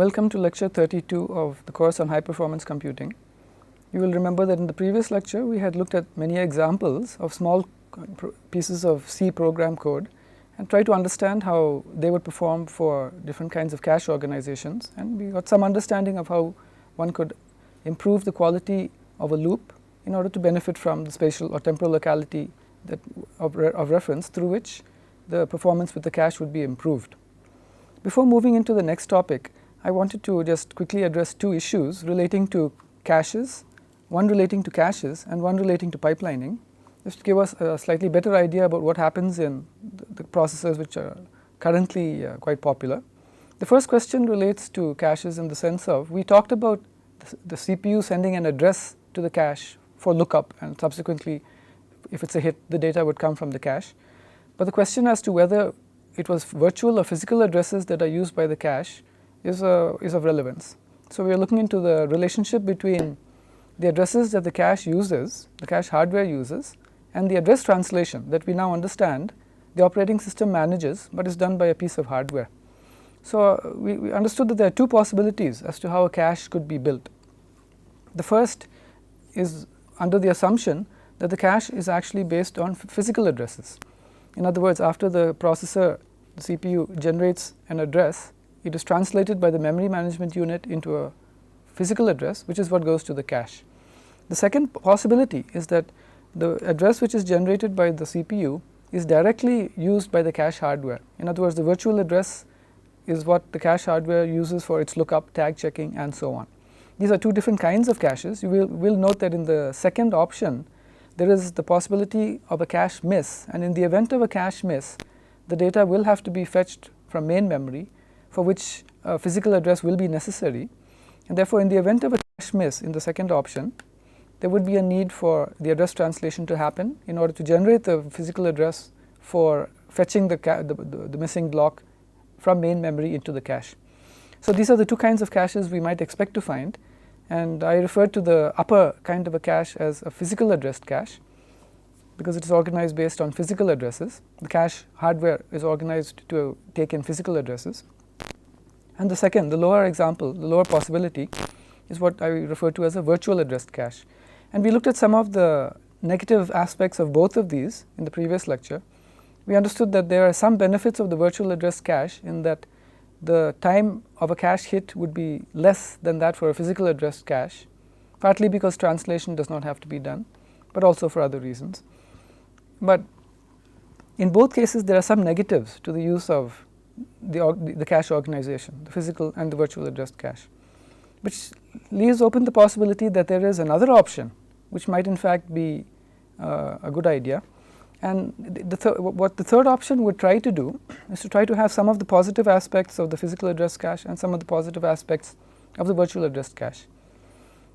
Welcome to lecture 32 of the course on high performance computing. You will remember that in the previous lecture we had looked at many examples of small pieces of C program code and tried to understand how they would perform for different kinds of cache organizations, and we got some understanding of how one could improve the quality of a loop in order to benefit from the spatial or temporal locality of reference through which the performance with the cache would be improved. Before moving into the next topic, I wanted to just quickly address two issues relating to caches, one relating to caches and one relating to pipelining, just to give us a slightly better idea about what happens in the processors which are currently quite popular. The first question relates to caches in the sense of, we talked about the CPU sending an address to the cache for lookup, and subsequently if it's a hit the data would come from the cache. But the question as to whether it was virtual or physical addresses that are used by the cache is of relevance. So we are looking into the relationship between the addresses that the cache uses, the cache hardware uses, and the address translation that we now understand the operating system manages but is done by a piece of hardware. So we understood that there are two possibilities as to how a cache could be built. The first is under the assumption that the cache is actually based on physical addresses. In other words, after the processor, the CPU, generates an address, it is translated by the memory management unit into a physical address, which is what goes to the cache. The second possibility is that the address which is generated by the CPU is directly used by the cache hardware. In other words, the virtual address is what the cache hardware uses for its lookup, tag checking, and so on. These are two different kinds of caches. You will note that in the second option there is the possibility of a cache miss, and in the event of a cache miss the data will have to be fetched from main memory, for which a physical address will be necessary, and therefore in the event of a cache miss in the second option there would be a need for the address translation to happen in order to generate the physical address for fetching the missing block from main memory into the cache. So these are the two kinds of caches we might expect to find, and I referred to the upper kind of a cache as a physical addressed cache because it is organized based on physical addresses. The cache hardware is organized to take in physical addresses. And the second, the lower example, the lower possibility, is what I refer to as a virtual addressed cache. And we looked at some of the negative aspects of both of these in the previous lecture. We understood that there are some benefits of the virtual addressed cache in that the time of a cache hit would be less than that for a physical addressed cache, partly because translation does not have to be done, but also for other reasons. But in both cases there are some negatives to the use of the cache organization, the physical and the virtual addressed cache, which leaves open the possibility that there is another option which might in fact be a good idea. And what the third option would try to do is to try to have some of the positive aspects of the physical address cache and some of the positive aspects of the virtual address cache.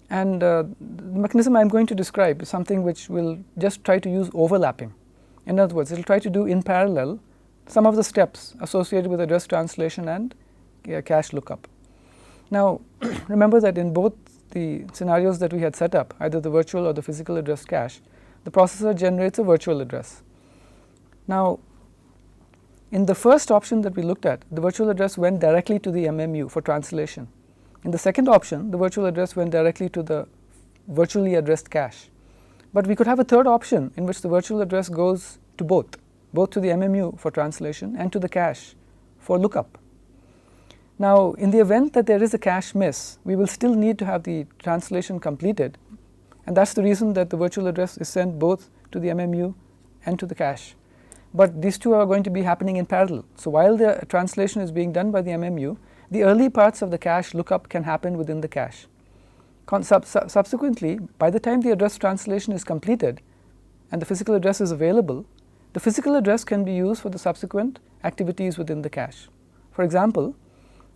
And the mechanism I am going to describe is something which will just try to use overlapping. In other words, it will try to do in parallel some of the steps associated with address translation and cache lookup. Now remember that in both the scenarios that we had set up, either the virtual or the physical address cache, the processor generates a virtual address. Now in the first option that we looked at, the virtual address went directly to the MMU for translation. In the second option, the virtual address went directly to the virtually addressed cache. But we could have a third option in which the virtual address goes to both to the MMU for translation and to the cache for lookup. Now in the event that there is a cache miss, we will still need to have the translation completed, and that's the reason that the virtual address is sent both to the MMU and to the cache. But these two are going to be happening in parallel. So while the translation is being done by the MMU, the early parts of the cache lookup can happen within the cache. Subsequently, by the time the address translation is completed and the physical address is available, the physical address can be used for the subsequent activities within the cache. For example,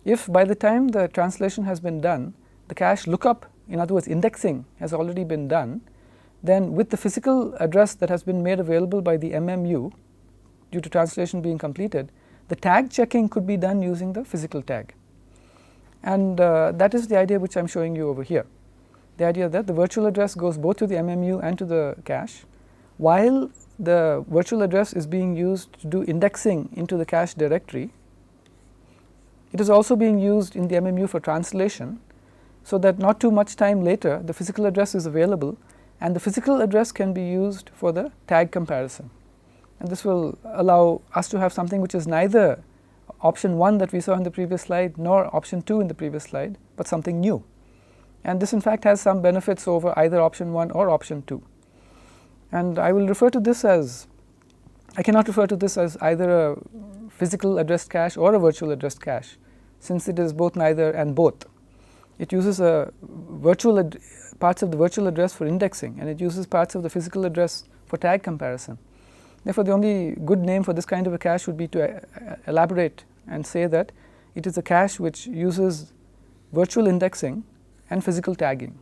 if by the time the translation has been done, the cache lookup, in other words indexing, has already been done, then with the physical address that has been made available by the MMU due to translation being completed, the tag checking could be done using the physical tag. And that is the idea which I am showing you over here. The idea that the virtual address goes both to the MMU and to the cache, while the virtual address is being used to do indexing into the cache directory. It is also being used in the MMU for translation, so that not too much time later the physical address is available, and the physical address can be used for the tag comparison. And this will allow us to have something which is neither option 1 that we saw in the previous slide nor option 2 in the previous slide, but something new. And this in fact has some benefits over either option 1 or option 2. And I will refer to this as, I cannot refer to this as either a physical addressed cache or a virtual addressed cache, since it is both neither and both. It uses a parts of the virtual address for indexing, and it uses parts of the physical address for tag comparison. Therefore, the only good name for this kind of a cache would be to elaborate and say that it is a cache which uses virtual indexing and physical tagging.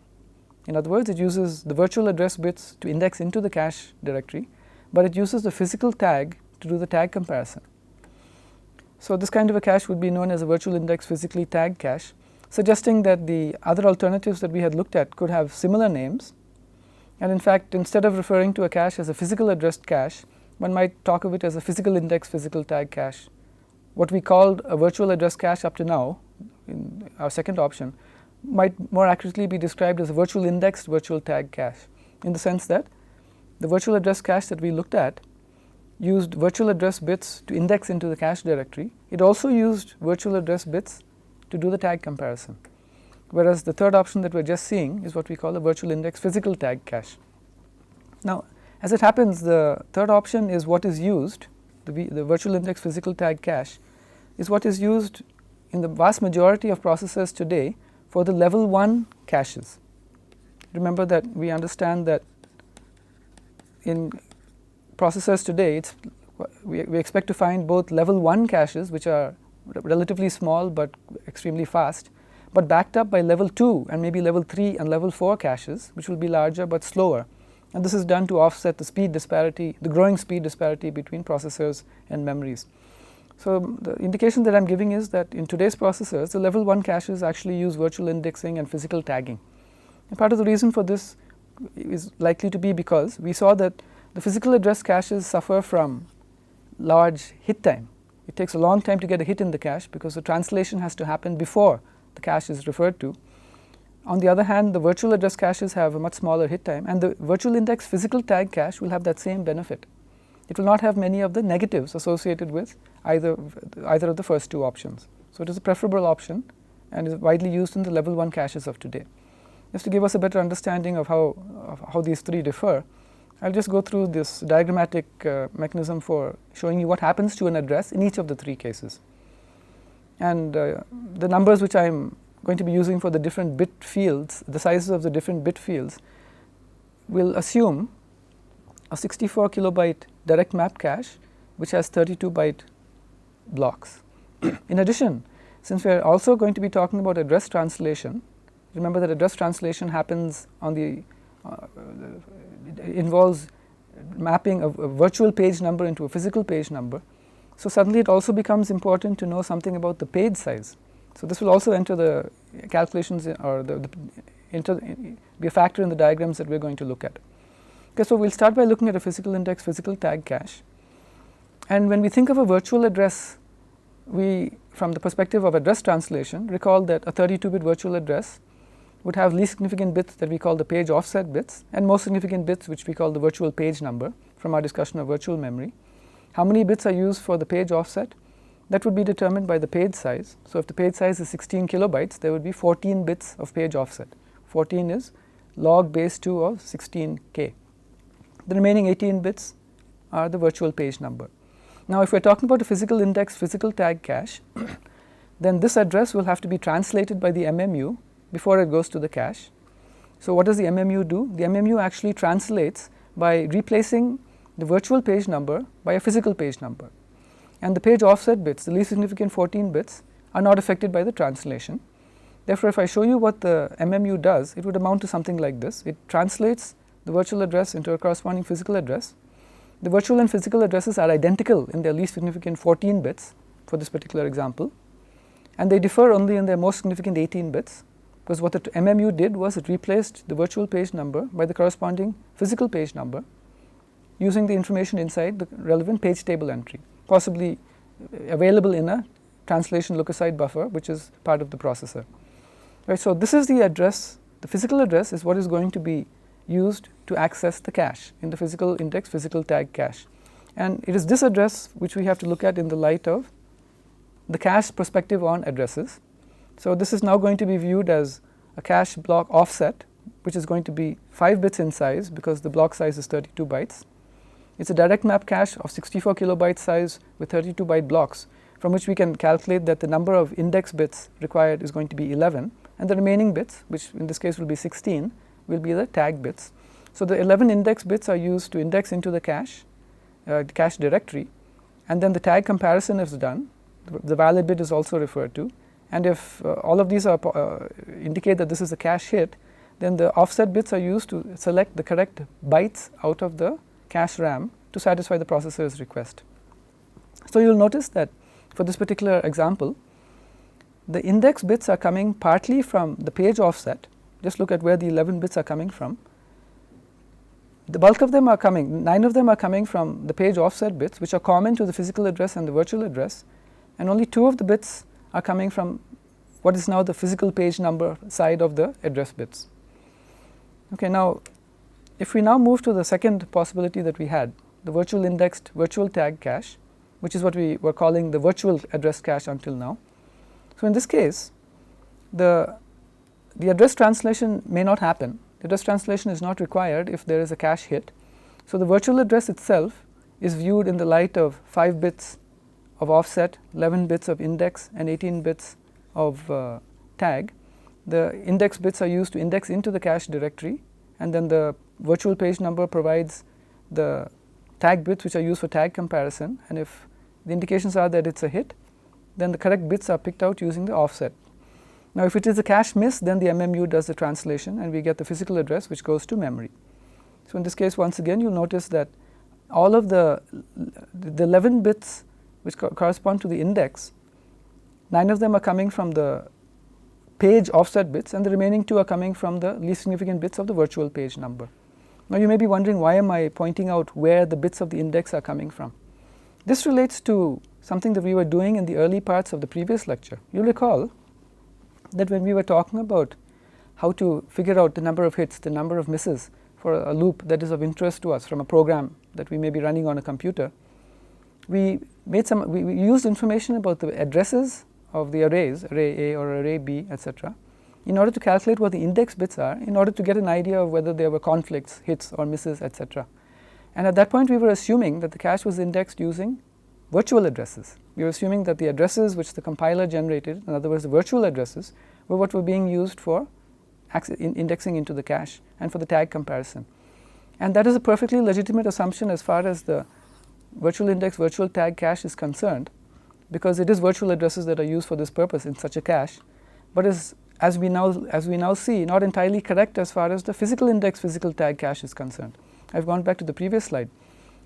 In other words, it uses the virtual address bits to index into the cache directory, but it uses the physical tag to do the tag comparison. So this kind of a cache would be known as a virtual index physically tagged cache, suggesting that the other alternatives that we had looked at could have similar names. And in fact, instead of referring to a cache as a physical addressed cache, one might talk of it as a physical index physical tag cache. What we called a virtual address cache up to now, in our second option, might more accurately be described as a virtual indexed virtual tag cache, in the sense that the virtual address cache that we looked at used virtual address bits to index into the cache directory. It also used virtual address bits to do the tag comparison, whereas the third option that we are just seeing is what we call a virtual index physical tag cache. Now, as it happens, the third option is what is used, the virtual index physical tag cache is what is used in the vast majority of processors today for the level 1 caches. Remember that we understand that in processors today, we expect to find both level 1 caches, which are relatively small but extremely fast, but backed up by level 2 and maybe level 3 and level 4 caches, which will be larger but slower. And this is done to offset the speed disparity, the growing speed disparity between processors and memories. So the indication that I am giving is that in today's processors, the level 1 caches actually use virtual indexing and physical tagging. And part of the reason for this is likely to be because we saw that the physical address caches suffer from large hit time. It takes a long time to get a hit in the cache because the translation has to happen before the cache is referred to. On the other hand, the virtual address caches have a much smaller hit time, and the virtual index physical tag cache will have that same benefit. It will not have many of the negatives associated with either of the first two options. So it is a preferable option and is widely used in the level 1 caches of today. Just to give us a better understanding of how these three differ, I will just go through this diagrammatic mechanism for showing you what happens to an address in each of the three cases. And the numbers which I am going to be using for the different bit fields, the sizes of the different bit fields, will assume a 64 kilobyte direct map cache which has 32 byte blocks. In addition, since we are also going to be talking about address translation, remember that address translation happens on the involves mapping a virtual page number into a physical page number. So suddenly it also becomes important to know something about the page size. So this will also enter the calculations or be a factor in the diagrams that we are going to look at. Okay, so we will start by looking at a physical index physical tag cache. And when we think of a virtual address, we, from the perspective of address translation, recall that a 32-bit virtual address would have least significant bits that we call the page offset bits, and most significant bits which we call the virtual page number from our discussion of virtual memory. How many bits are used for the page offset? That would be determined by the page size. So if the page size is 16 kilobytes, there would be 14 bits of page offset. 14 is log base 2 of 16k. The remaining 18 bits are the virtual page number. Now if we are talking about a physical index physical tag cache, then this address will have to be translated by the MMU before it goes to the cache. So what does the MMU do? The MMU actually translates by replacing the virtual page number by a physical page number. And the page offset bits, the least significant 14 bits, are not affected by the translation. Therefore, if I show you what the MMU does, it would amount to something like this. It translates the virtual address into a corresponding physical address. The virtual and physical addresses are identical in their least significant 14 bits for this particular example, and they differ only in their most significant 18 bits, because what the MMU did was it replaced the virtual page number by the corresponding physical page number using the information inside the relevant page table entry, possibly available in a translation look-aside buffer, which is part of the processor. Right, so this is the address. The physical address is what is going to be used to access the cache in the physical index physical tag cache, and it is this address which we have to look at in the light of the cache perspective on addresses. So this is now going to be viewed as a cache block offset, which is going to be 5 bits in size because the block size is 32 bytes. It's a direct map cache of 64 kilobyte size with 32 byte blocks, from which we can calculate that the number of index bits required is going to be 11, and the remaining bits, which in this case will be 16, will be the tag bits. So the 11 index bits are used to index into the cache directory, and then the tag comparison is done. The valid bit is also referred to, and if all of these are indicate that this is a cache hit, then the offset bits are used to select the correct bytes out of the cache RAM to satisfy the processor's request. So you will notice that for this particular example, the index bits are coming partly from the page offset. Just look at where the 11 bits are coming from. The bulk of them are coming, 9 of them are coming from the page offset bits, which are common to the physical address and the virtual address, and only 2 of the bits are coming from what is now the physical page number side of the address bits. Okay, now if we now move to the second possibility that we had, the virtual indexed virtual tag cache, which is what we were calling the virtual address cache until now. So in this case, the address translation may not happen. The address translation is not required if there is a cache hit. So the virtual address itself is viewed in the light of 5 bits of offset, 11 bits of index, and 18 bits of tag. The index bits are used to index into the cache directory, and then the virtual page number provides the tag bits which are used for tag comparison, and if the indications are that it's a hit, then the correct bits are picked out using the offset. Now if it is a cache miss, then the MMU does the translation and we get the physical address which goes to memory. So in this case, once again, you'll notice that all of the 11 bits which correspond to the index, 9 of them are coming from the page offset bits, and the remaining 2 are coming from the least significant bits of the virtual page number. Now you may be wondering, why am I pointing out where the bits of the index are coming from? This relates to something that we were doing in the early parts of the previous lecture. You'll recall that when we were talking about how to figure out the number of hits, the number of misses for a loop that is of interest to us from a program that we may be running on a computer, we used information about the addresses of the arrays, array A or array B, etc., in order to calculate what the index bits are, in order to get an idea of whether there were conflicts, hits or misses, etc. And at that point we were assuming that the cache was indexed using virtual addresses. We were assuming that the addresses which the compiler generated, in other words the virtual addresses, were what were being used for indexing into the cache and for the tag comparison. And that is a perfectly legitimate assumption as far as the virtual index virtual tag cache is concerned, because it is virtual addresses that are used for this purpose in such a cache, but is, as we now see, not entirely correct as far as the physical index physical tag cache is concerned. I've gone back to the previous slide.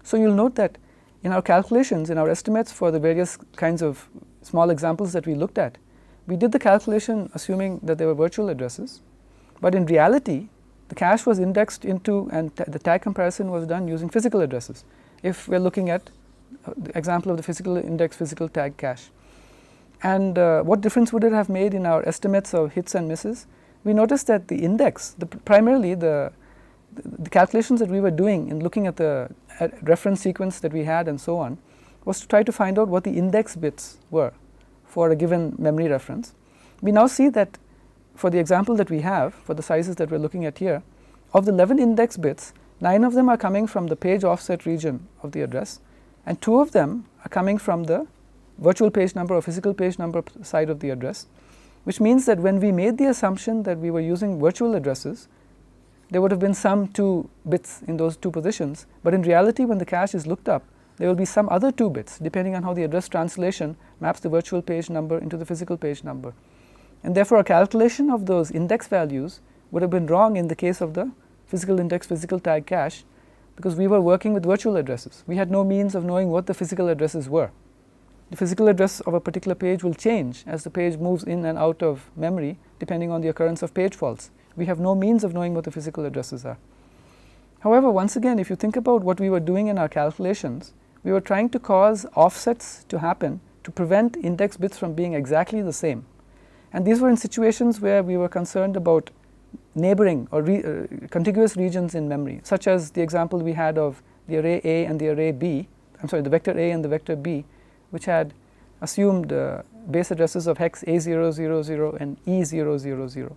So you'll note that in our calculations, in our estimates for the various kinds of small examples that we looked at, we did the calculation assuming that they were virtual addresses, but in reality the cache was indexed into and the tag comparison was done using physical addresses, if we're looking at the example of the physical index physical tag cache. And what difference would it have made in our estimates of hits and misses? We noticed that the index, primarily the calculations that we were doing in looking at the reference sequence that we had and so on, was to try to find out what the index bits were for a given memory reference. We now see that for the example that we have, for the sizes that we're looking at here, of the 11 index bits, 9 of them are coming from the page offset region of the address, and 2 of them are coming from the virtual page number or physical page number side of the address, which means that when we made the assumption that we were using virtual addresses, there would have been some 2 bits in those 2 positions, but in reality when the cache is looked up, there will be some other 2 bits depending on how the address translation maps the virtual page number into the physical page number. And therefore a calculation of those index values would have been wrong in the case of the physical index physical tag cache, because we were working with virtual addresses. We had no means of knowing what the physical addresses were. The physical address of a particular page will change as the page moves in and out of memory depending on the occurrence of page faults. We have no means of knowing what the physical addresses are. However, once again, if you think about what we were doing in our calculations, we were trying to cause offsets to happen to prevent index bits from being exactly the same. And these were in situations where we were concerned about neighboring or contiguous regions in memory, such as the example we had of the array A and the array B, the vector A and the vector B, which had assumed base addresses of hex A000 and E000.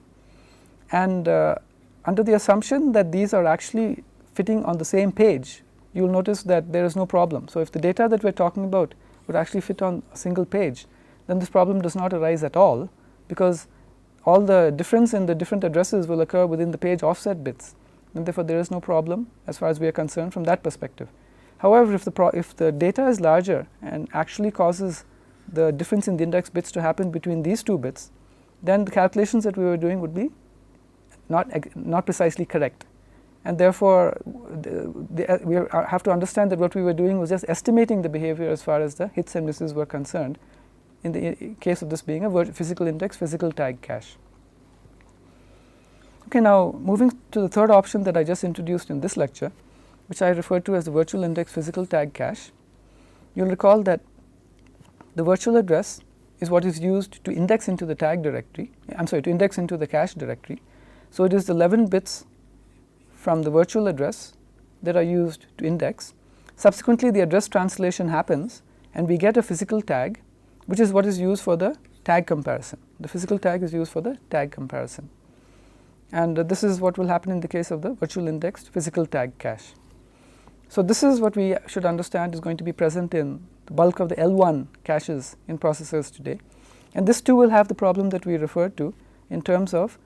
And under the assumption that these are actually fitting on the same page, you will notice that there is no problem. So if the data that we are talking about would actually fit on a single page, then this problem does not arise at all, because all the difference in the different addresses will occur within the page offset bits, and therefore there is no problem as far as we are concerned from that perspective. However, if the data is larger and actually causes the difference in the index bits to happen between these two bits, then the calculations that we were doing would be not precisely correct. And therefore, we have to understand that what we were doing was just estimating the behavior as far as the hits and misses were concerned, in the case of this being a physical index, physical tag cache. Okay, now moving to the third option that I just introduced in this lecture, which I referred to as the virtual index physical tag cache. You'll recall that the virtual address is what is used to index into the tag directory, to index into the cache directory. So it is the 11 bits from the virtual address that are used to index. Subsequently, the address translation happens and we get a physical tag, which is what is used for the tag comparison. The physical tag is used for the tag comparison. And this is what will happen in the case of the virtual indexed physical tag cache. So this is what we should understand is going to be present in the bulk of the L1 caches in processors today. And this too will have the problem that we referred to in terms of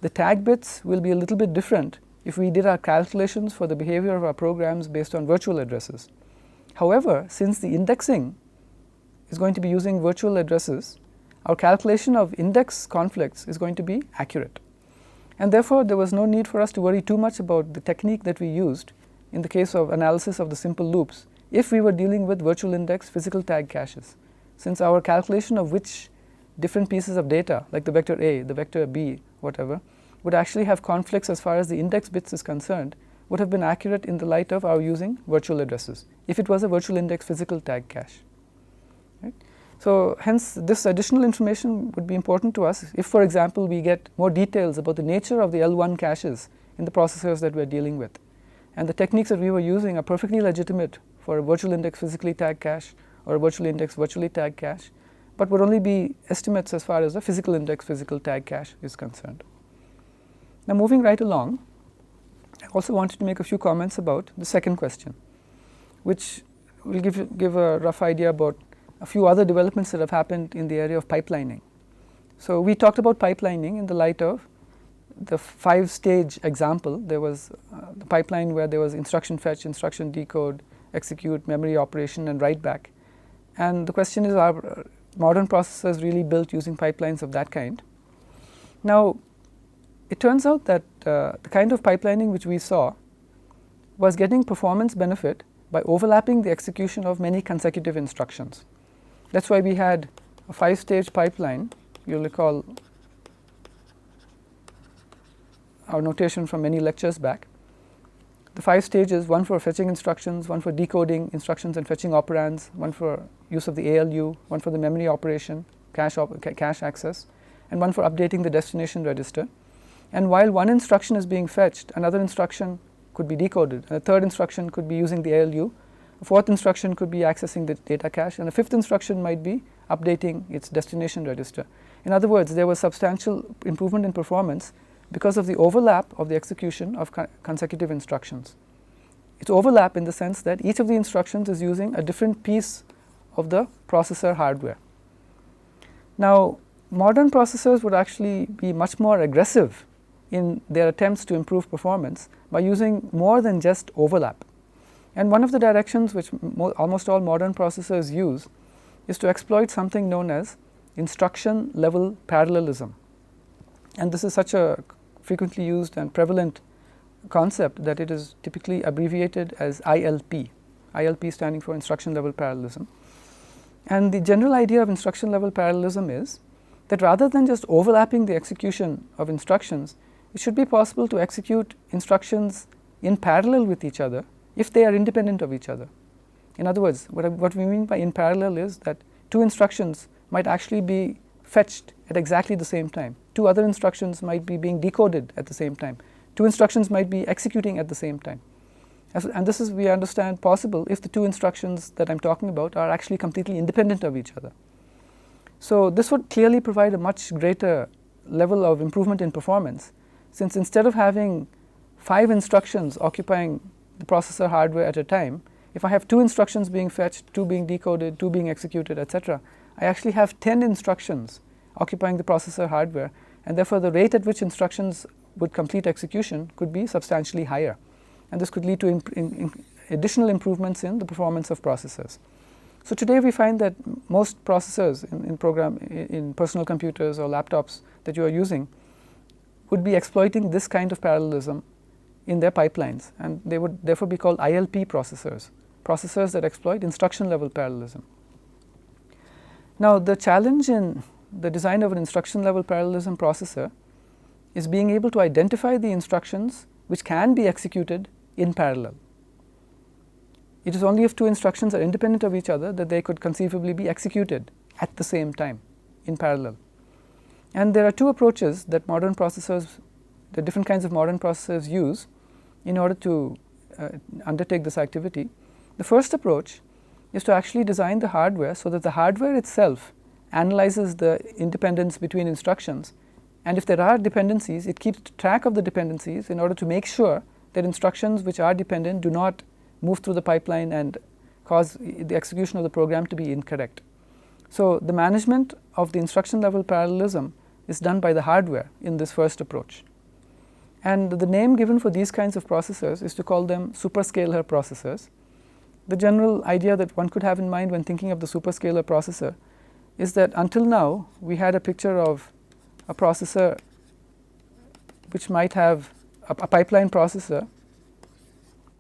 the tag bits will be a little bit different if we did our calculations for the behavior of our programs based on virtual addresses. However, since the indexing is going to be using virtual addresses, our calculation of index conflicts is going to be accurate. And therefore, there was no need for us to worry too much about the technique that we used in the case of analysis of the simple loops if we were dealing with virtual index physical tag caches, since our calculation of which different pieces of data, like the vector A, the vector B, whatever, would actually have conflicts as far as the index bits is concerned, would have been accurate in the light of our using virtual addresses, if it was a virtual index physical tag cache. Right? So hence, this additional information would be important to us if, for example, we get more details about the nature of the L1 caches in the processors that we are dealing with. And the techniques that we were using are perfectly legitimate for a virtual index physically tagged cache or a virtual index virtually tagged cache, but would only be estimates as far as the physical index physical tag cache is concerned. Now moving right along, I also wanted to make a few comments about the second question, which will give a rough idea about a few other developments that have happened in the area of pipelining. So we talked about pipelining in the light of the 5-stage example. There was the pipeline where there was instruction fetch, instruction decode, execute, memory operation, and write back. And the question is, are modern processors really built using pipelines of that kind? Now, it turns out that the kind of pipelining which we saw was getting performance benefit by overlapping the execution of many consecutive instructions. That's why we had a 5-stage pipeline. You'll recall our notation from many lectures back. The 5 stages, one for fetching instructions, one for decoding instructions and fetching operands, one for use of the ALU, one for the memory operation, cache access, and one for updating the destination register. And while one instruction is being fetched, another instruction could be decoded, and a third instruction could be using the ALU, a fourth instruction could be accessing the data cache, and a fifth instruction might be updating its destination register. In other words, there was substantial improvement in performance because of the overlap of the execution of consecutive instructions. It's overlap in the sense that each of the instructions is using a different piece of the processor hardware. Now, modern processors would actually be much more aggressive in their attempts to improve performance by using more than just overlap. And one of the directions which almost all modern processors use is to exploit something known as instruction level parallelism. And this is such a frequently used and prevalent concept that it is typically abbreviated as ILP, ILP standing for instruction level parallelism. And the general idea of instruction level parallelism is that rather than just overlapping the execution of instructions, it should be possible to execute instructions in parallel with each other if they are independent of each other. In other words, what we mean by in parallel is that two instructions might actually be fetched at exactly the same time. Two other instructions might be being decoded at the same time. Two instructions might be executing at the same time. And this is, we understand, possible if the two instructions that I'm talking about are actually completely independent of each other. So this would clearly provide a much greater level of improvement in performance, since instead of having 5 instructions occupying the processor hardware at a time, if I have 2 instructions being fetched, 2 being decoded, 2 being executed, etc., I actually have 10 instructions occupying the processor hardware, and therefore the rate at which instructions would complete execution could be substantially higher. And this could lead to additional improvements in the performance of processors. So today we find that most processors in personal computers or laptops that you are using would be exploiting this kind of parallelism in their pipelines, and they would therefore be called ILP processors, processors that exploit instruction level parallelism. Now, the challenge in the design of an instruction level parallelism processor is being able to identify the instructions which can be executed in parallel. It is only if 2 instructions are independent of each other that they could conceivably be executed at the same time in parallel. And there are 2 approaches that modern processors, the different kinds of modern processors use in order to undertake this activity. The first approach is to actually design the hardware so that the hardware itself analyzes the independence between instructions, and if there are dependencies, it keeps track of the dependencies in order to make sure that instructions which are dependent do not move through the pipeline and cause the execution of the program to be incorrect. So the management of the instruction level parallelism is done by the hardware in this first approach. And the name given for these kinds of processors is to call them superscalar processors. The general idea that one could have in mind when thinking of the superscalar processor is that until now we had a picture of a processor which might have a pipeline processor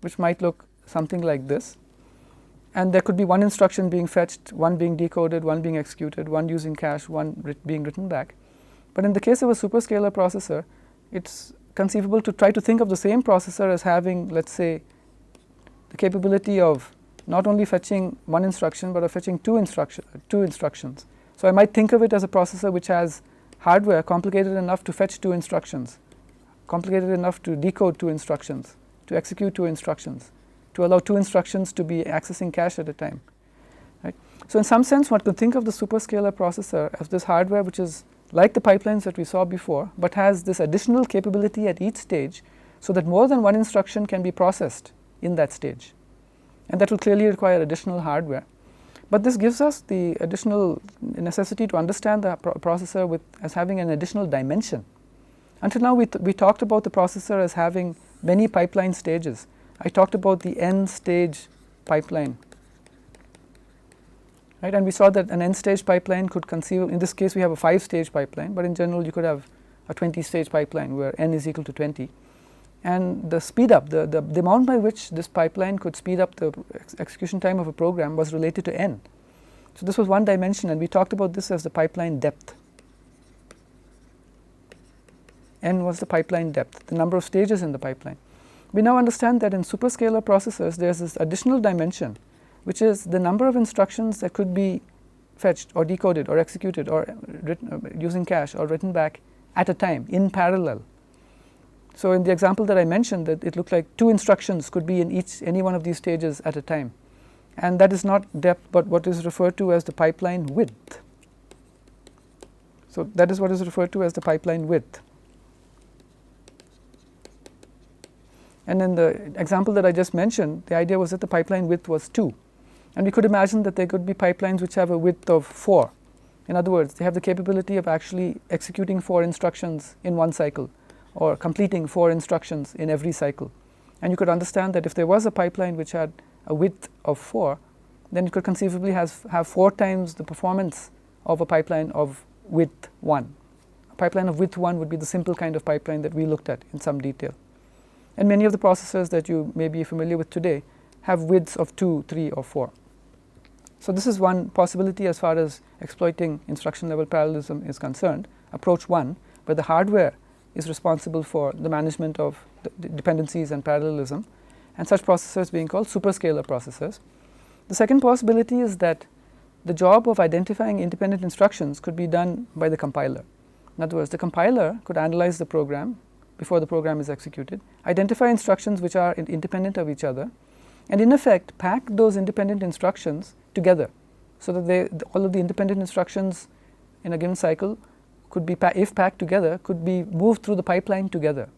which might look something like this, and there could be one instruction being fetched, one being decoded, one being executed, one using cache, one being written back. But in the case of a superscalar processor, it's conceivable to try to think of the same processor as having, let's say, the capability of not only fetching one instruction but of fetching two instructions. So I might think of it as a processor which has hardware complicated enough to fetch 2 instructions, complicated enough to decode 2 instructions, to execute 2 instructions, to allow 2 instructions to be accessing cache at a time. Right? So in some sense, one could think of the superscalar processor as this hardware which is like the pipelines that we saw before, but has this additional capability at each stage so that more than one instruction can be processed in that stage. And that will clearly require additional hardware. But this gives us the additional necessity to understand the processor as having an additional dimension. Until now, we talked about the processor as having many pipeline stages. I talked about the n-stage pipeline. Right? And we saw that an n-stage pipeline could conceive, in this case we have a 5-stage pipeline, but in general you could have a 20-stage pipeline where n is equal to 20. And the speed up, the amount by which this pipeline could speed up the execution time of a program was related to n. So this was one dimension, and we talked about this as the pipeline depth. N was the pipeline depth, the number of stages in the pipeline. We now understand that in superscalar processors there's this additional dimension, which is the number of instructions that could be fetched or decoded or executed or using cache or written back at a time in parallel. So in the example that I mentioned, that it looked like 2 instructions could be in any one of these stages at a time. And that is not depth, but what is referred to as the pipeline width. So that is what is referred to as the pipeline width. And in the example that I just mentioned, the idea was that the pipeline width was 2. And we could imagine that there could be pipelines which have a width of 4. In other words, they have the capability of actually executing 4 instructions in one cycle, or completing 4 instructions in every cycle. And you could understand that if there was a pipeline which had a width of 4, then it could conceivably have 4 times the performance of a pipeline of width 1. A pipeline of width 1 would be the simple kind of pipeline that we looked at in some detail. And many of the processors that you may be familiar with today have widths of 2, 3, or 4. So this is one possibility as far as exploiting instruction level parallelism is concerned, approach 1, where the hardware is responsible for the management of the dependencies and parallelism, and such processors being called superscalar processors. The second possibility is that the job of identifying independent instructions could be done by the compiler. In other words, the compiler could analyze the program before the program is executed, identify instructions which are independent of each other, and in effect pack those independent instructions together, so that all of the independent instructions in a given cycle could be, if packed together, could be moved through the pipeline together.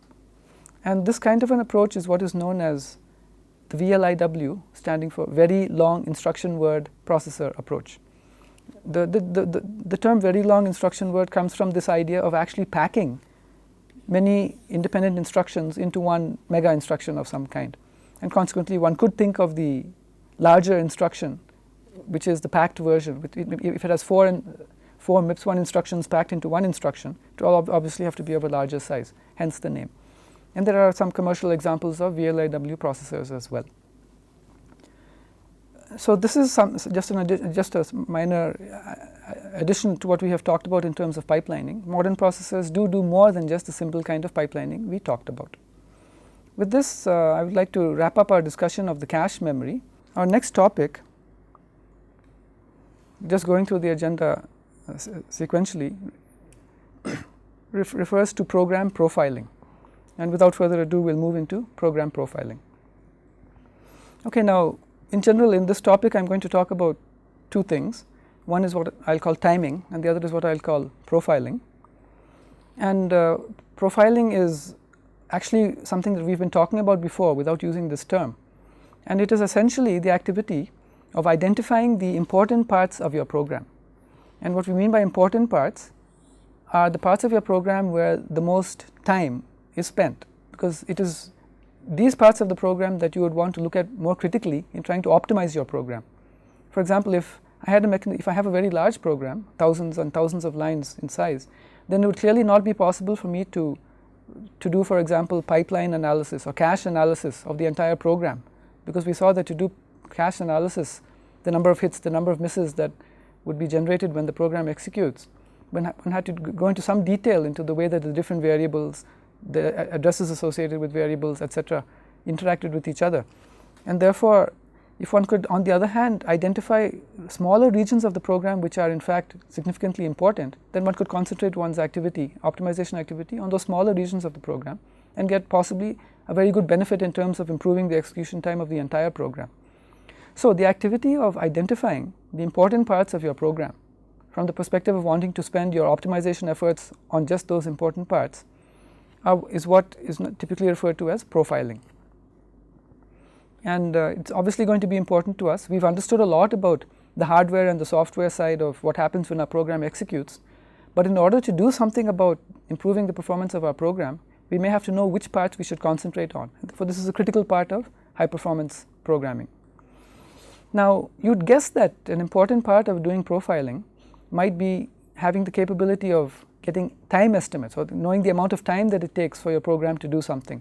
And this kind of an approach is what is known as the VLIW, standing for Very Long Instruction Word Processor approach. The term very long instruction word comes from this idea of actually packing many independent instructions into one mega instruction of some kind. And consequently, one could think of the larger instruction, which is the packed version. If it has four MIPS1 instructions packed into one instruction, it will obviously have to be of a larger size, hence the name. And there are some commercial examples of VLIW processors as well. So this is just a minor addition to what we have talked about in terms of pipelining. Modern processors do more than just the simple kind of pipelining we talked about. With this, I would like to wrap up our discussion of the cache memory. Our next topic, just going through the agenda sequentially, refers to program profiling. And without further ado, we'll move into program profiling. Okay, now in general in this topic I'm going to talk about two things. One is what I'll call timing, and the other is what I'll call profiling. And profiling is actually something that we've been talking about before without using this term. And it is essentially the activity of identifying the important parts of your program. And what we mean by important parts are the parts of your program where the most time is spent, because it is these parts of the program that you would want to look at more critically in trying to optimize your program. For example, if I have a very large program, thousands and thousands of lines in size, then it would clearly not be possible for me to do, for example, pipeline analysis or cache analysis of the entire program, because we saw that to do cache analysis, the number of hits, the number of misses that would be generated when the program executes, one had to go into some detail into the way that the different variables, the addresses associated with variables, etc., interacted with each other. And therefore, if one could, on the other hand, identify smaller regions of the program which are in fact significantly important, then one could concentrate one's activity, optimization activity, on those smaller regions of the program and get possibly a very good benefit in terms of improving the execution time of the entire program. So the activity of identifying the important parts of your program from the perspective of wanting to spend your optimization efforts on just those important parts is what is typically referred to as profiling. And it's obviously going to be important to us. We've understood a lot about the hardware and the software side of what happens when our program executes, but in order to do something about improving the performance of our program, we may have to know which parts we should concentrate on. And therefore, this is a critical part of high performance programming. Now, you'd guess that an important part of doing profiling might be having the capability of getting time estimates, or knowing the amount of time that it takes for your program to do something.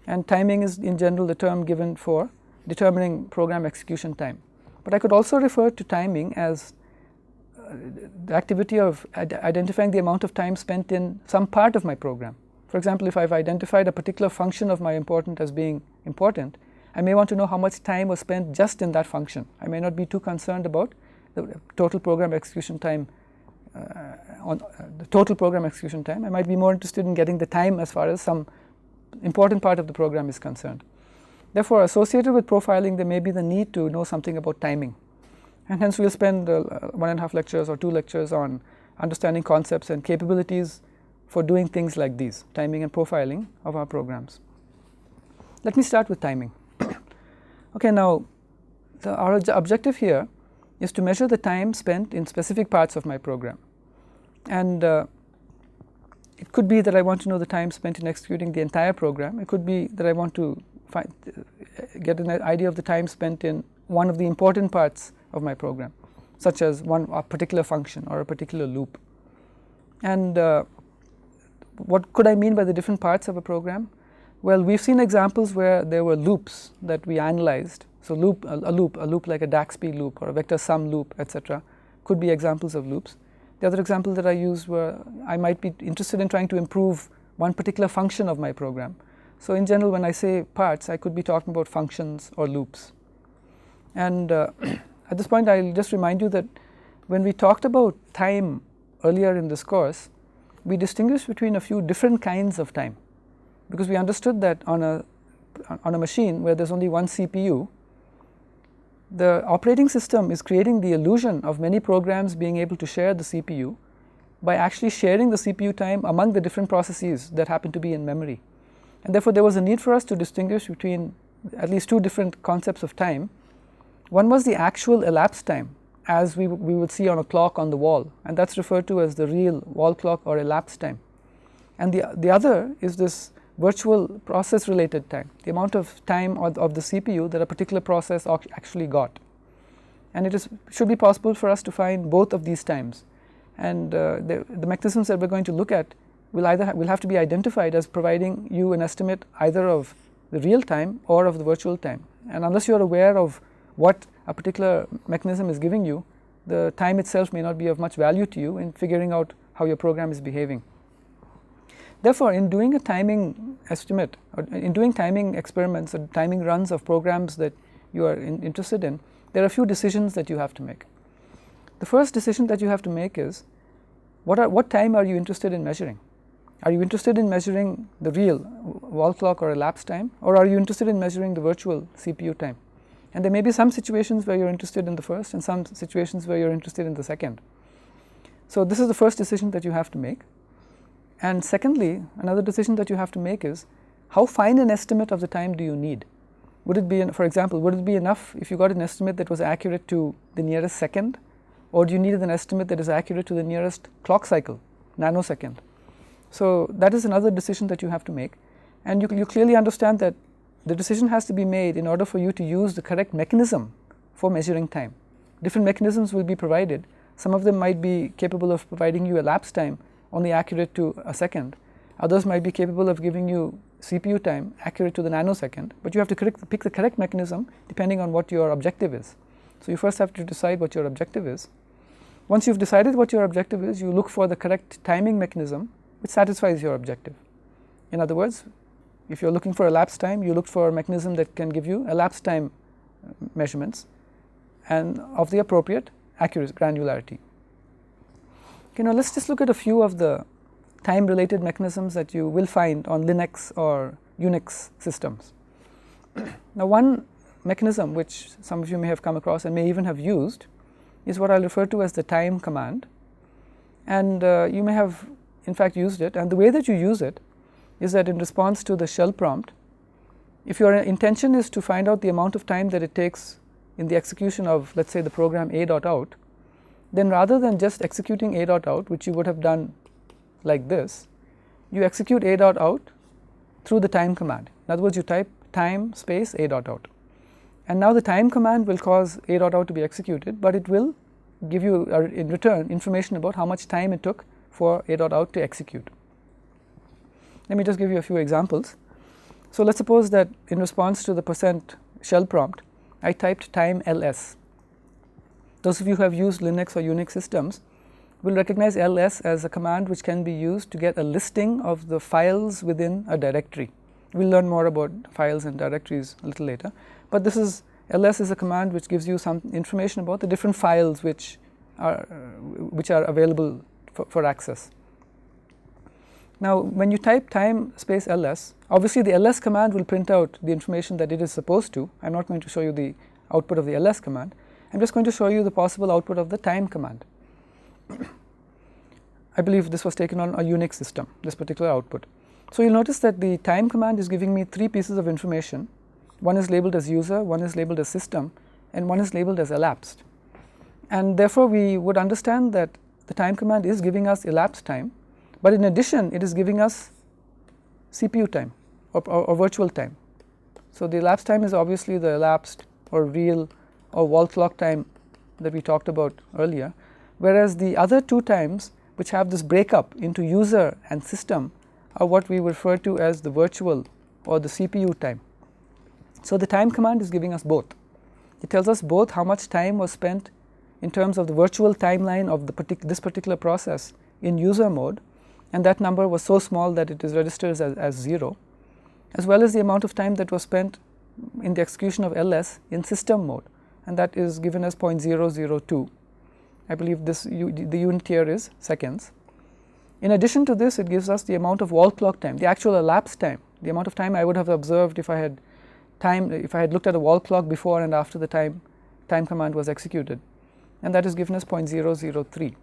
And timing is in general the term given for determining program execution time. But I could also refer to timing as the activity of identifying the amount of time spent in some part of my program. For example, if I've identified a particular function of my important as being important, I may want to know how much time was spent just in that function. I may not be too concerned about the total program execution time. The total program execution time, I might be more interested in getting the time as far as some important part of the program is concerned. Therefore, associated with profiling, there may be the need to know something about timing. And hence, we'll spend 1.5 lectures or 2 lectures on understanding concepts and capabilities for doing things like these, timing and profiling of our programs. Let me start with timing. Okay, now, our objective here is to measure the time spent in specific parts of my program. And it could be that I want to know the time spent in executing the entire program. It could be that I want to get an idea of the time spent in one of the important parts of my program, such as a particular function or a particular loop. And what could I mean by the different parts of a program? Well, we've seen examples where there were loops that we analyzed. So a loop like a DAXP loop or a vector sum loop, etc., could be examples of loops. The other example that I used were I might be interested in trying to improve one particular function of my program. So in general, when I say parts, I could be talking about functions or loops. And At this point, I will just remind you that when we talked about time earlier in this course, we distinguished between a few different kinds of time, because we understood that on a machine where there is only one CPU, the operating system is creating the illusion of many programs being able to share the CPU by actually sharing the CPU time among the different processes that happen to be in memory. And therefore, there was a need for us to distinguish between at least two different concepts of time. One was the actual elapsed time, as we would see on a clock on the wall, and that is referred to as the real wall clock or elapsed time. And the other is this virtual process related time, the amount of time of the CPU that a particular process actually got. And it should be possible for us to find both of these times, and the mechanisms that we are going to look at will have to be identified as providing you an estimate either of the real time or of the virtual time. And unless you are aware of what a particular mechanism is giving you, the time itself may not be of much value to you in figuring out how your program is behaving. Therefore, in doing a timing estimate, or in doing timing experiments or timing runs of programs that you are interested in, there are a few decisions that you have to make. The first decision that you have to make is, what time are you interested in measuring? Are you interested in measuring the real wall clock or elapsed time, or are you interested in measuring the virtual CPU time? And there may be some situations where you are interested in the first and some situations where you are interested in the second. So this is the first decision that you have to make. And secondly, another decision that you have to make is, how fine an estimate of the time do you need? Would it be, for example, would it be enough if you got an estimate that was accurate to the nearest second, or do you need an estimate that is accurate to the nearest clock cycle, nanosecond? So that is another decision that you have to make, and you clearly understand that the decision has to be made in order for you to use the correct mechanism for measuring time. Different mechanisms will be provided. Some of them might be capable of providing you elapsed time only accurate to a second. Others might be capable of giving you CPU time accurate to the nanosecond, but you have to pick the correct mechanism depending on what your objective is. So you first have to decide what your objective is. Once you have decided what your objective is, you look for the correct timing mechanism which satisfies your objective. In other words, if you are looking for elapsed time, you look for a mechanism that can give you elapsed time measurements and of the appropriate accuracy granularity. Okay, now let's just look at a few of the time related mechanisms that you will find on Linux or Unix systems. Now, one mechanism which some of you may have come across and may even have used is what I will refer to as the time command, and you may have in fact used it, and the way that you use it is that in response to the shell prompt, if your intention is to find out the amount of time that it takes in the execution of, let's say, the program a.out, then rather than just executing a.out, which you would have done like this, you execute a.out through the time command. In other words, you type time space a.out, and now the time command will cause a.out to be executed, but it will give you in return information about how much time it took for a.out to execute. Let me just give you a few examples. So let's suppose that in response to the %shell prompt, I typed time ls. Those of you who have used Linux or Unix systems will recognize ls as a command which can be used to get a listing of the files within a directory. We'll learn more about files and directories a little later, but ls is a command which gives you some information about the different files which are available for access. Now, when you type time space ls, obviously the ls command will print out the information that it is supposed to. I'm not going to show you the output of the ls command. I'm just going to show you the possible output of the time command. I believe this was taken on a Unix system, this particular output. So you'll notice that the time command is giving me three pieces of information. One is labeled as user, one is labeled as system, and one is labeled as elapsed. And therefore, we would understand that the time command is giving us elapsed time, but in addition it is giving us CPU time or virtual time. So the elapsed time is obviously the elapsed or real or wall clock time that we talked about earlier, whereas the other two times which have this breakup into user and system are what we refer to as the virtual or the CPU time. So the time command is giving us both. It tells us both how much time was spent in terms of the virtual timeline of this particular process in user mode, and that number was so small that it is registered as 0, as well as the amount of time that was spent in the execution of ls in system mode, and that is given as 0.002. I believe the unit here is seconds. In addition to this, it gives us the amount of wall clock time, the actual elapsed time, the amount of time I would have observed if I had looked at a wall clock before and after the time command was executed, and that is given as 0.003.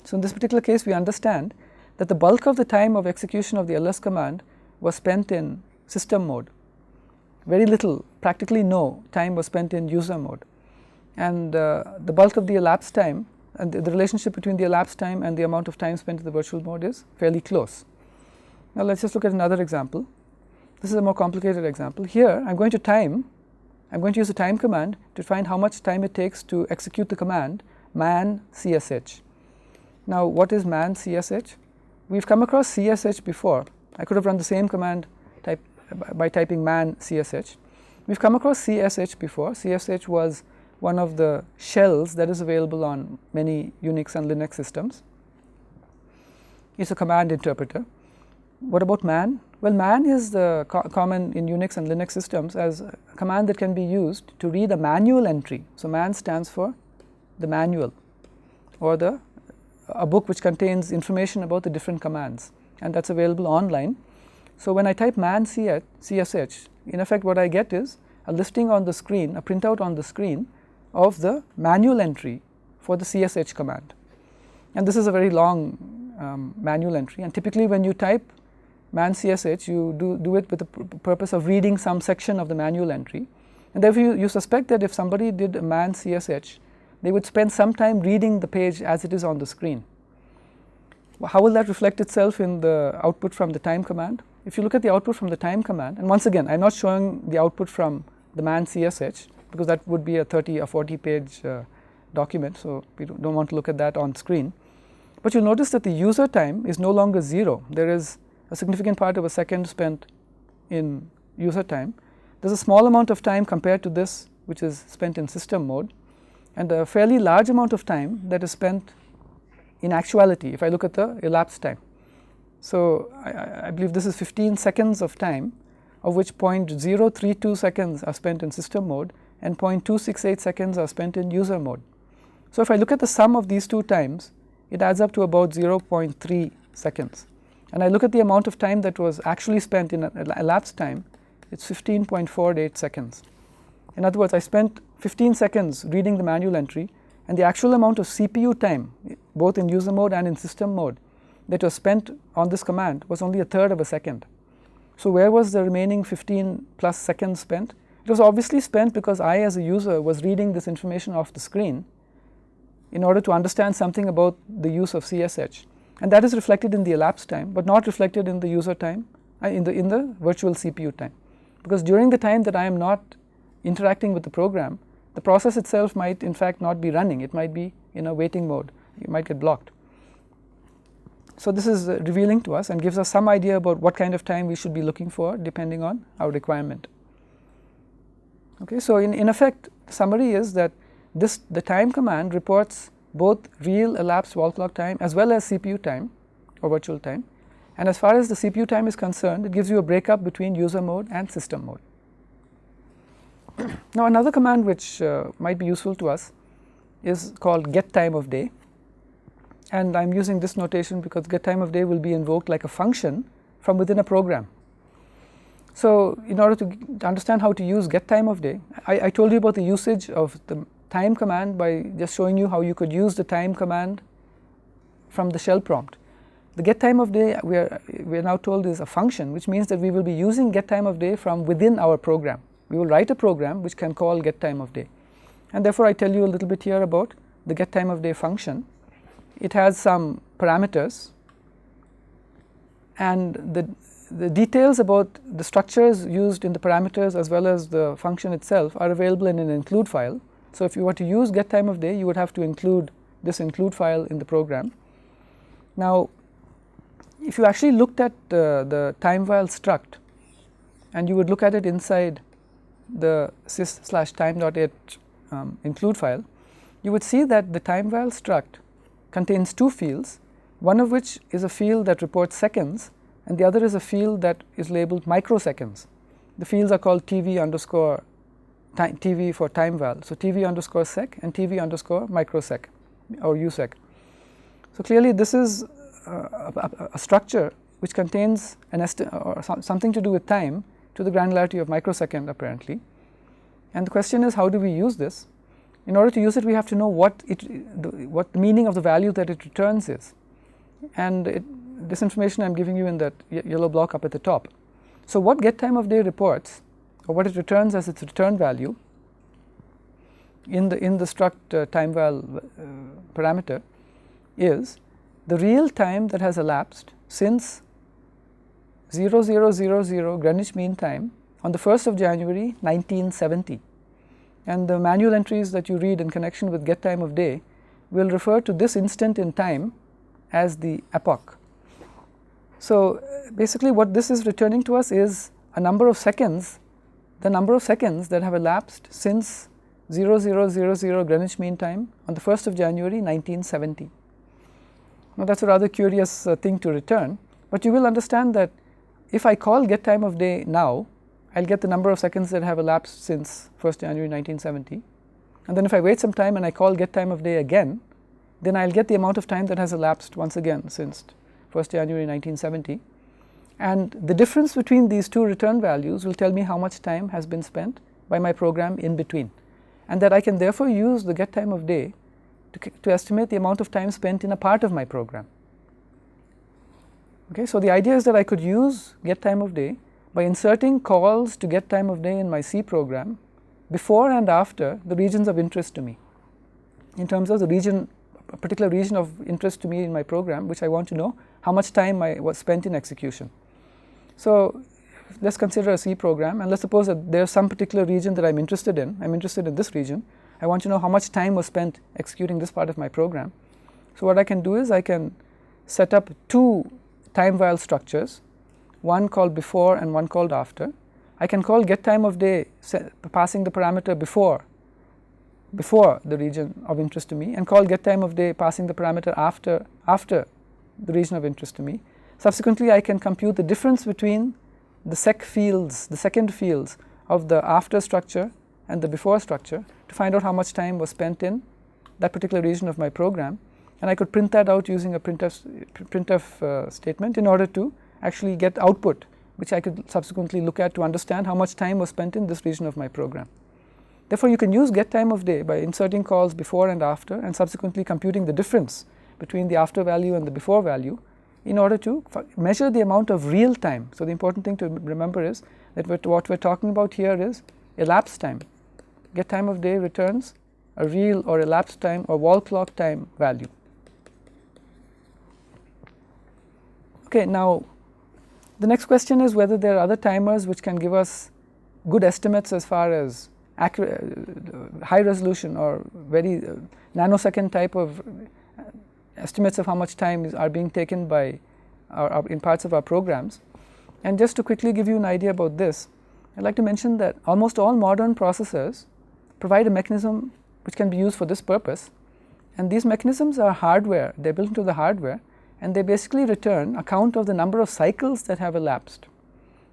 So in this particular case, we understand that the bulk of the time of execution of the ls command was spent in system mode. Very little, practically no time was spent in user mode, and the bulk of the elapsed time and the relationship between the elapsed time and the amount of time spent in the virtual mode is fairly close. Now let's just look at another example. This is a more complicated example. Here I'm going to use a time command to find how much time it takes to execute the command man csh. Now what is man csh? We've come across csh before. I could have run the same command by typing man csh. We've come across csh before. Csh was one of the shells that is available on many Unix and Linux systems. It's a command interpreter. What about man? Well, man is common in Unix and Linux systems as a command that can be used to read a manual entry. So man stands for the manual, or a book which contains information about the different commands, and that's available online. So when I type man csh, in effect what I get is a listing on the screen, a printout on the screen of the manual entry for the csh command. And this is a very long manual entry, and typically when you type man csh, you do it with the purpose of reading some section of the manual entry, and therefore you suspect that if somebody did a man csh, they would spend some time reading the page as it is on the screen. How will that reflect itself in the output from the time command? If you look at the output from the time command, and once again I'm not showing the output from the man csh because that would be a 30 or 40 page document, so we don't want to look at that on screen. But you'll notice that the user time is no longer 0. There is a significant part of a second spent in user time. There's a small amount of time compared to this which is spent in system mode, and a fairly large amount of time that is spent in actuality if I look at the elapsed time. So I believe this is 15 seconds of time, of which 0.032 seconds are spent in system mode and 0.268 seconds are spent in user mode. So if I look at the sum of these two times, it adds up to about 0.3 seconds. And I look at the amount of time that was actually spent in elapsed time, it's 15.48 seconds. In other words, I spent 15 seconds reading the manual entry, and the actual amount of CPU time, both in user mode and in system mode, that was spent on this command was only a third of a second. So where was the remaining 15 plus seconds spent? It was obviously spent because I as a user was reading this information off the screen in order to understand something about the use of CSH, and that is reflected in the elapsed time but not reflected in the user time, in the virtual CPU time, because during the time that I am not interacting with the program, the process itself might in fact not be running. It might be in a waiting mode. You might get blocked. So this is revealing to us and gives us some idea about what kind of time we should be looking for depending on our requirement. Okay, so in effect, the summary is that the time command reports both real elapsed wall clock time as well as CPU time or virtual time, and as far as the CPU time is concerned, it gives you a breakup between user mode and system mode. Now another command which might be useful to us is called get time of day, and I'm using this notation because get time of day will be invoked like a function from within a program. So in order to understand how to use get time of day, I told you about the usage of the time command by just showing you how you could use the time command from the shell prompt. The get time of day we are now told is a function, which means that we will be using get time of day from within our program. We will write a program which can call get time of day, and therefore I tell you a little bit here about the get time of day function. It has some parameters, and the details about the structures used in the parameters as well as the function itself are available in an include file. So if you were to use get time of day, you would have to include this include file in the program. Now if you actually looked at the time_while struct and you would look at it inside the sys/time.h include file, you would see that the time_while struct contains two fields, one of which is a field that reports seconds and the other is a field that is labeled microseconds. The fields are called TV_, TV for time val. So, TV underscore sec and TV underscore microsec or usec. So, clearly this is a structure which contains an or something to do with time to the granularity of microsecond apparently. And the question is, how do we use this? In order to use it, we have to know what the meaning of the value that it returns is, and this information I am giving you in that yellow block up at the top. So, what get time of day reports, or what it returns as its return value in the struct time val parameter is the real time that has elapsed since 0000 Greenwich Mean Time on the 1st of January 1970, and the manual entries that you read in connection with get time of day will refer to this instant in time as the epoch. So, basically what this is returning to us is a number of seconds, the number of seconds that have elapsed since 0000 Greenwich Mean Time on the 1st of January 1970. Now, that is a rather curious thing to return, but you will understand that if I call get time of day now, I will get the number of seconds that have elapsed since 1st January 1970, and then if I wait some time and I call get time of day again, then I will get the amount of time that has elapsed once again since 1st January 1970, and the difference between these two return values will tell me how much time has been spent by my program in between, and that I can therefore use the get time of day to estimate the amount of time spent in a part of my program. Okay, so, the idea is that I could use get time of day by inserting calls to get time of day in my C program before and after the regions of interest to me, in terms of the region, a particular region of interest to me in my program, which I want to know how much time I was spent in execution. So, let us consider a C program, and let us suppose that there is some particular region that I am interested in. I am interested in this region. I want to know how much time was spent executing this part of my program. So, what I can do is I can set up two time val structures, one called before and one called after. I can call get time of day passing the parameter before the region of interest to me, and call get time of day passing the parameter after the region of interest to me. Subsequently, I can compute the difference between the sec fields, the second fields of the after structure and the before structure to find out how much time was spent in that particular region of my program, and I could print that out using a printf statement in order to actually get output, which I could subsequently look at to understand how much time was spent in this region of my program. Therefore, you can use get time of day by inserting calls before and after, and subsequently computing the difference between the after value and the before value in order to measure the amount of real time. So, the important thing to remember is that what we are talking about here is elapsed time. Get time of day returns a real or elapsed time or wall clock time value. Okay, now the next question is whether there are other timers which can give us good estimates as far as high resolution or very nanosecond type of estimates of how much time are being taken by in parts of our programs. And just to quickly give you an idea about this, I would like to mention that almost all modern processors provide a mechanism which can be used for this purpose, and these mechanisms are hardware. They are built into the hardware, and they basically return a count of the number of cycles that have elapsed,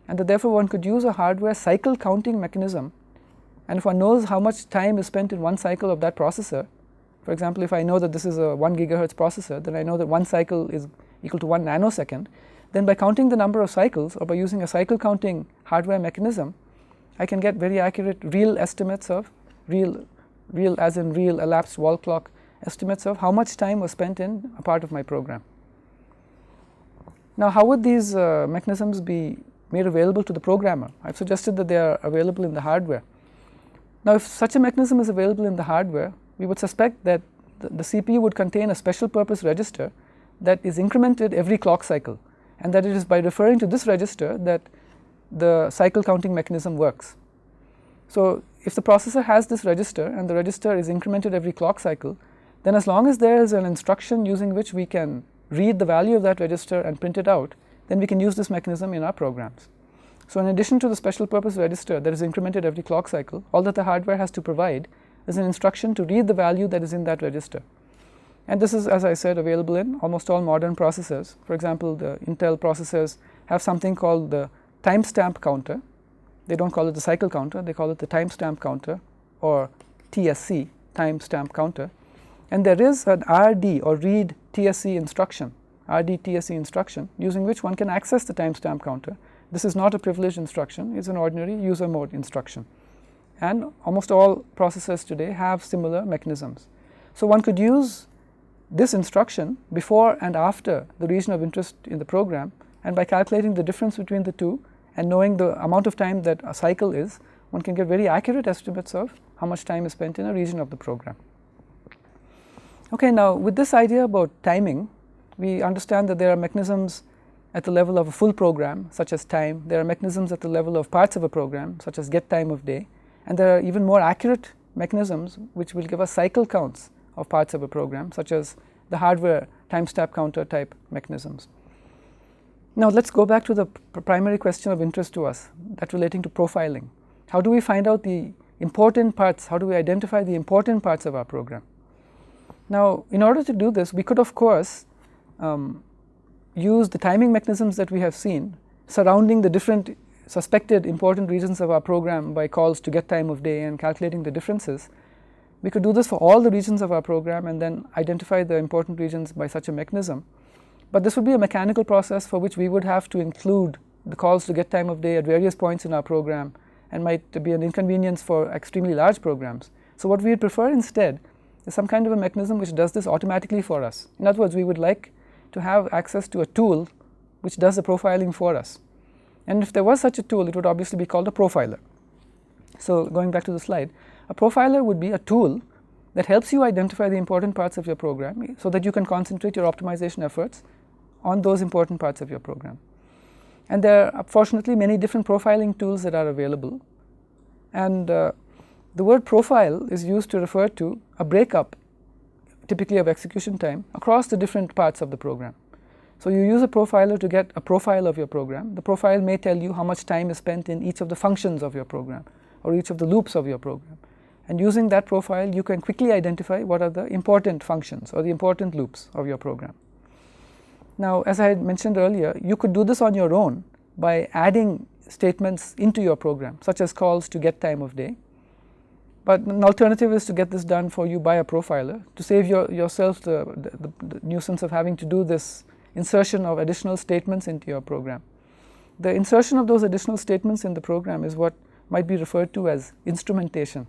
and that therefore one could use a hardware cycle counting mechanism, and if one knows how much time is spent in one cycle of that processor, for example, if I know that this is a 1 gigahertz processor, then I know that one cycle is equal to 1 nanosecond, then by counting the number of cycles or by using a cycle counting hardware mechanism, I can get very accurate real estimates of real as in real elapsed wall clock estimates of how much time was spent in a part of my program. Now, how would these mechanisms be made available to the programmer? I have suggested that they are available in the hardware. Now, if such a mechanism is available in the hardware, we would suspect that the CPU would contain a special purpose register that is incremented every clock cycle, and that it is by referring to this register that the cycle counting mechanism works. So, if the processor has this register and the register is incremented every clock cycle, then as long as there is an instruction using which we can read the value of that register and print it out, then we can use this mechanism in our programs. So, in addition to the special purpose register that is incremented every clock cycle, all that the hardware has to provide is an instruction to read the value that is in that register. And this is, as I said, available in almost all modern processors. For example, the Intel processors have something called the timestamp counter, They don't call it the cycle counter, they call it the timestamp counter, or TSC, timestamp counter. And there is an RD, or read TSC instruction, RD TSC instruction, using which one can access the timestamp counter. This is not a privileged instruction, it is an ordinary user mode instruction. And almost all processors today have similar mechanisms. So one could use this instruction before and after the region of interest in the program, and by calculating the difference between the two and knowing the amount of time that a cycle is, one can get very accurate estimates of how much time is spent in a region of the program. Okay, now with this idea about timing, we understand that there are mechanisms at the level of a full program, such as time. There are mechanisms at the level of parts of a program, such as get time of day. And there are even more accurate mechanisms which will give us cycle counts of parts of a program, such as the hardware timestamp counter type mechanisms. Now let's go back to the primary question of interest to us, that relating to profiling. How do we find out the important parts? How do we identify the important parts of our program? Now, in order to do this, we could of course use the timing mechanisms that we have seen surrounding the different suspected important regions of our program by calls to get time of day and calculating the differences. We could do this for all the regions of our program and then identify the important regions by such a mechanism. But this would be a mechanical process for which we would have to include the calls to get time of day at various points in our program, and might be an inconvenience for extremely large programs. So what we would prefer instead is some kind of a mechanism which does this automatically for us. In other words, we would like to have access to a tool which does the profiling for us. And if there was such a tool, it would obviously be called a profiler. So going back to the slide, a profiler would be a tool that helps you identify the important parts of your program so that you can concentrate your optimization efforts on those important parts of your program. And there are fortunately many different profiling tools that are available. And the word profile is used to refer to a breakup, typically of execution time, across the different parts of the program. So you use a profiler to get a profile of your program. The profile may tell you how much time is spent in each of the functions of your program or each of the loops of your program. And using that profile, you can quickly identify what are the important functions or the important loops of your program. Now, as I had mentioned earlier, you could do this on your own by adding statements into your program, such as calls to get time of day. But an alternative is to get this done for you by a profiler to save yourself the nuisance of having to do this insertion of additional statements into your program. The insertion of those additional statements in the program is what might be referred to as instrumentation.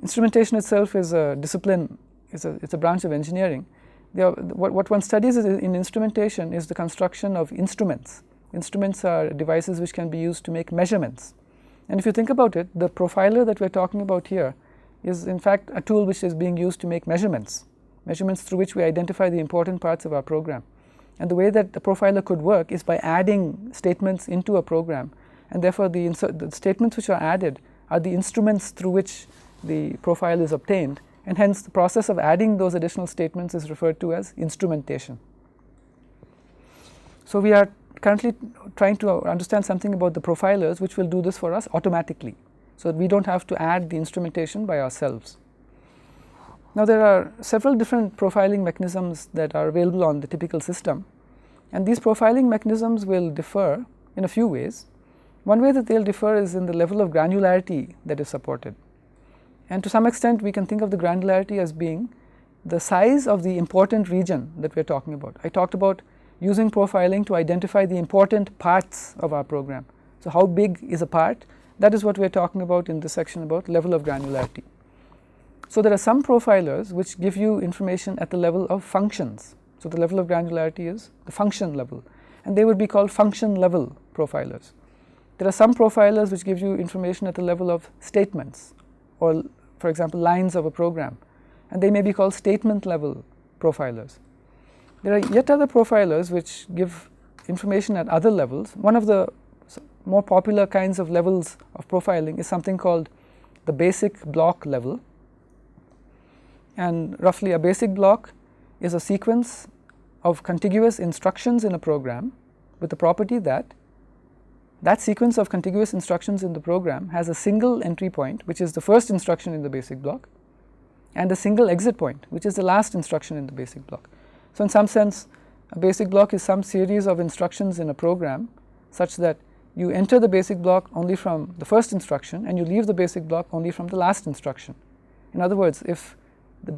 Instrumentation itself is a discipline, it's a branch of engineering. What one studies in instrumentation is the construction of instruments. Instruments are devices which can be used to make measurements. And if you think about it, the profiler that we're talking about here is in fact a tool which is being used to make measurements through which we identify the important parts of our program. And the way that the profiler could work is by adding statements into a program, and therefore the statements which are added are the instruments through which the profile is obtained, and hence the process of adding those additional statements is referred to as instrumentation. So we are currently trying to understand something about the profilers which will do this for us automatically, so that we don't have to add the instrumentation by ourselves. Now there are several different profiling mechanisms that are available on the typical system, and these profiling mechanisms will differ in a few ways. One way that they'll differ is in the level of granularity that is supported. And to some extent we can think of the granularity as being the size of the important region that we're talking about. I talked about using profiling to identify the important parts of our program. So how big is a part? That is what we're talking about in this section about level of granularity. So there are some profilers which give you information at the level of functions. So the level of granularity is the function level, and they would be called function level profilers. There are some profilers which give you information at the level of statements, or for example lines of a program, and they may be called statement level profilers. There are yet other profilers which give information at other levels. One of the more popular kinds of levels of profiling is something called the basic block level. And roughly a basic block is a sequence of contiguous instructions in a program with the property that that sequence of contiguous instructions in the program has a single entry point, which is the first instruction in the basic block, and a single exit point, which is the last instruction in the basic block. So in some sense, a basic block is some series of instructions in a program such that you enter the basic block only from the first instruction and you leave the basic block only from the last instruction. In other words, if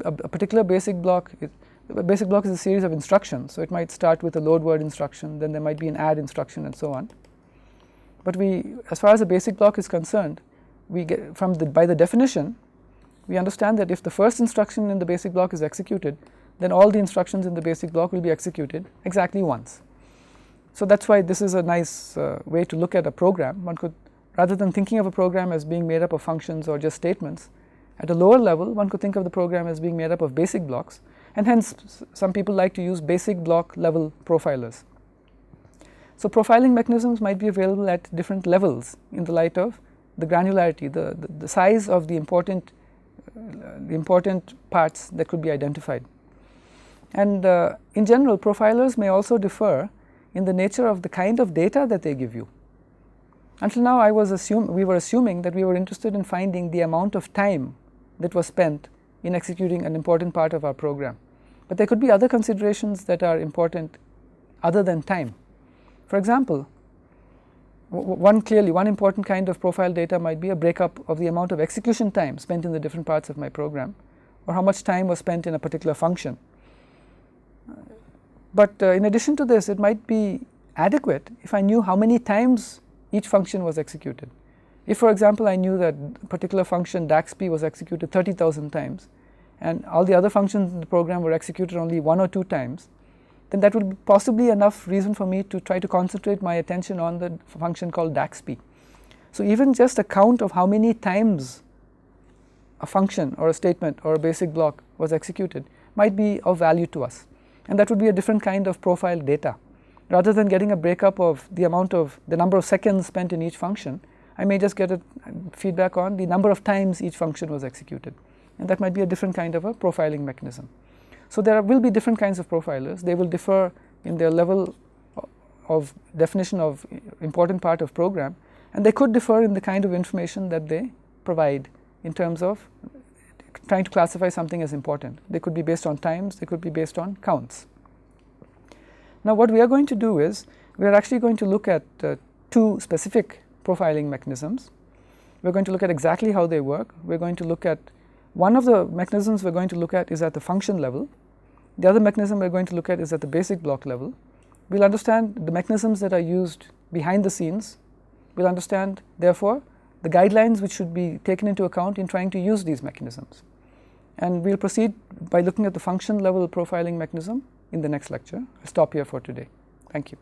a particular basic block is a series of instructions, so it might start with a load word instruction, then there might be an add instruction and so on. But as far as the basic block is concerned, we get by the definition, we understand that if the first instruction in the basic block is executed, then all the instructions in the basic block will be executed exactly once. So that's why this is a nice way to look at a program. One could, rather than thinking of a program as being made up of functions or just statements, at a lower level one could think of the program as being made up of basic blocks, and hence some people like to use basic block level profilers. So profiling mechanisms might be available at different levels in the light of the granularity, the size of the important parts that could be identified. And in general, profilers may also differ in the nature of the kind of data that they give you. Until now we were assuming that we were interested in finding the amount of time that was spent in executing an important part of our program. But there could be other considerations that are important other than time. For example, one important kind of profile data might be a breakup of the amount of execution time spent in the different parts of my program, or how much time was spent in a particular function. But in addition to this, it might be adequate if I knew how many times each function was executed. If, for example, I knew that a particular function DAXP was executed 30,000 times and all the other functions in the program were executed only 1 or 2 times, then that would be possibly enough reason for me to try to concentrate my attention on the function called DAXP. So even just a count of how many times a function or a statement or a basic block was executed might be of value to us, and that would be a different kind of profile data. Rather than getting a breakup of the number of seconds spent in each function, I may just get a feedback on the number of times each function was executed, and that might be a different kind of a profiling mechanism. So there will be different kinds of profilers. They will differ in their level of definition of important part of program, and they could differ in the kind of information that they provide in terms of trying to classify something as important. They could be based on times, they could be based on counts. Now what we are going to do is, we are actually going to look at 2 specific profiling mechanisms. We are going to look at exactly how they work. We are going to look at one of the mechanisms we are going to look at is at the function level. The other mechanism we are going to look at is at the basic block level. We will understand the mechanisms that are used behind the scenes. We will understand, therefore, the guidelines which should be taken into account in trying to use these mechanisms. And we will proceed by looking at the function level profiling mechanism in the next lecture. I'll stop here for today. Thank you.